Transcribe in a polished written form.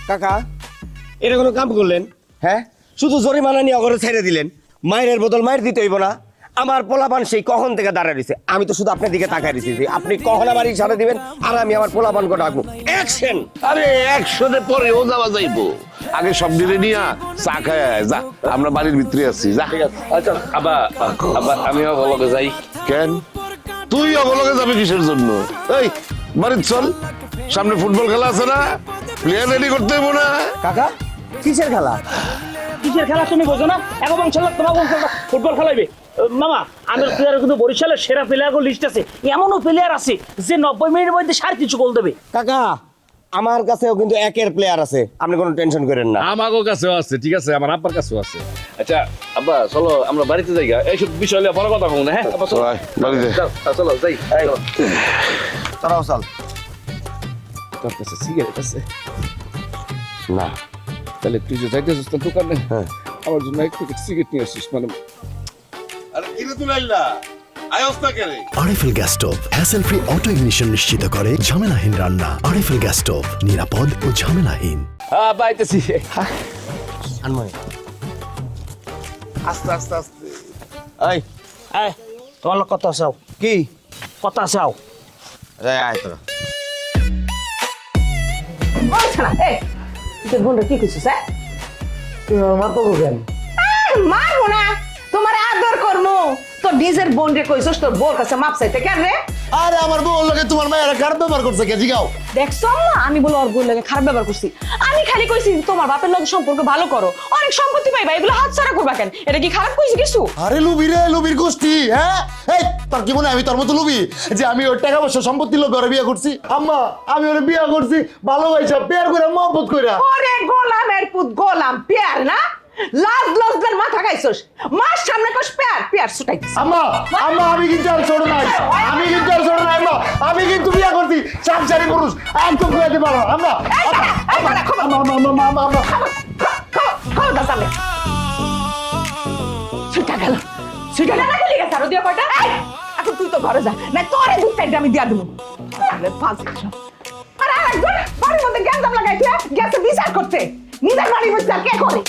কাকা এটা কোনো কাম করলেন? হ্যাঁ, শুধু জরিমানা নিয়ে অগরে ছেড়ে দিলেন। মায়ের বদল মায়ের দিতে হইব না? আমার পোলাপান সেই কখন থেকে দাঁড়ায় রয়েছে, আমি তো শুধু আপনার দিকে তাকায় রয়েছি। আপনি কখন আমার ইশারা দিবেন আর আমি আমার পোলাপানকে ডাকবো। অ্যাকশন! আরে একশোতে পরে ও যাওয়া যাইবো, আগে সব দিলে নিয়া চা খায় যা, আমরা বাড়ির ভিতরে আছি যা। আচ্ছা আবার আমি অবলগে যাই। কেন তুই অবলগে যাবে কিসের জন্য? এই বাড়ির চল, সামনে ফুটবল খেলা আছে না, প্লেয়ার রেডি করতে হইব না? কাকা কিসের খেলা? কিসের খেলা তুমি বোঝো না? এক বংশের লোক তোমার বংশের লোক ফুটবল খেলাইবে। মামা আমার প্লেয়ার কিন্তু বরিশালের সেরা প্লেয়ার লিস্ট আছে। এমনও প্লেয়ার আছে যে 90 মিনিটের মধ্যে 3.5 গোল দেবে। কাকা আমার কাছেও কিন্তু একের প্লেয়ার আছে, আপনি কোনো টেনশন করেন না। আমারও কাছেও আছে, ঠিক আছে, আমার আব্বার কাছেও আছে। আচ্ছা আব্বা চলো আমরা বাড়িতে যাই, এইসব বিষয় নিয়ে বড় কথা হোক না। হ্যাঁ আব্বা চলো বাড়িতে চলো যাই। তারাও চল। তোর কাছে সিগারেট আছে না তাহলে তুই যে যাইতেছিস তোর দোকানে, হ্যাঁ আমার জন্য এক প্যাকেট সিগারেট নিয়ে আসিস। মানে আরে কিরে তুলাইলা আয়স না কেন? RFL gas stove hassle free auto ignition নিশ্চিত করে ঝামেলাহীন রান্না। আরএফএল গ্যাস স্টোভ নিরাপদ ও ঝামেলাহীন। হ্যাঁ পাইতেছি। আনময় আস্তে আস্তে আস্তে। এই এই তোমার লোক কথা চাও, কি কথা চাও। আয় তোরা। ওই ছাড়া এই তোর বোনটা কি করছিস? মারবো না, তোমার আদর করবো। তোর নিজের বোন রে কইছস তোর বোর কাছে মাপ চাইতে কেন রে? আরে আমার বউ লাগে তোমার মায়ের খারাপ ব্যবহার করছে কে জিগাও? দেখছো আম্মা, আমি বলে ওর বোন লাগে খারাপ ব্যবহার করছি? আমি খালি কইছি তোমার বাপের লগে সম্পর্ক ভালো করো, অনেক সম্পত্তি পাইবা, এগুলো হাতছাড়া করবা কেন? এটা কি খারাপ কইছি কিছু? আরে লুবি রে, লুবির গোষ্ঠী। হ্যাঁ এই তোর কি মনে হয় আমি তোর মতো লুবি যে আমি ওর টাকা পয়সা সম্পত্তি লোভে ওরে বিয়ে করছি? আম্মা আমি ওরে বিয়ে করছি ভালোবাসা পেয়ার করে মহব্বত কইরা। ওরে গোলামের পুত গোলাম, পেয়ার না লাজ লজ্জার মাথা খাইছস। মার সামনে কস পেয়ার পেয়ার ছুটাইছিস। আম্মা আম্মা আমি কিন্তু আর ছোট নাই, আমি কিন্তু আর ছোট নাই আম্মা, আমি কিন্তু বিয়ে করছি সংসারী পুরুষ, একদম কইতে পারো আম্মা। আম্মা আম্মা আম্মা আম্মা খবরদার সামনে ছুটা গেল, ছুটা গেল কি লিখে সারো দিয়া কয়টা? এখন তুই তো ঘরে যা, না তোরে দুধ চাইতে আমি দিয়া দেবো। আরে ফালতু সব। আর আরেকজন বাড়ির মধ্যে গ্যাঞ্জাম লাগাইছে, গেছে বিচার করতে। নিজের বাড়ির মধ্যে আর কে করে?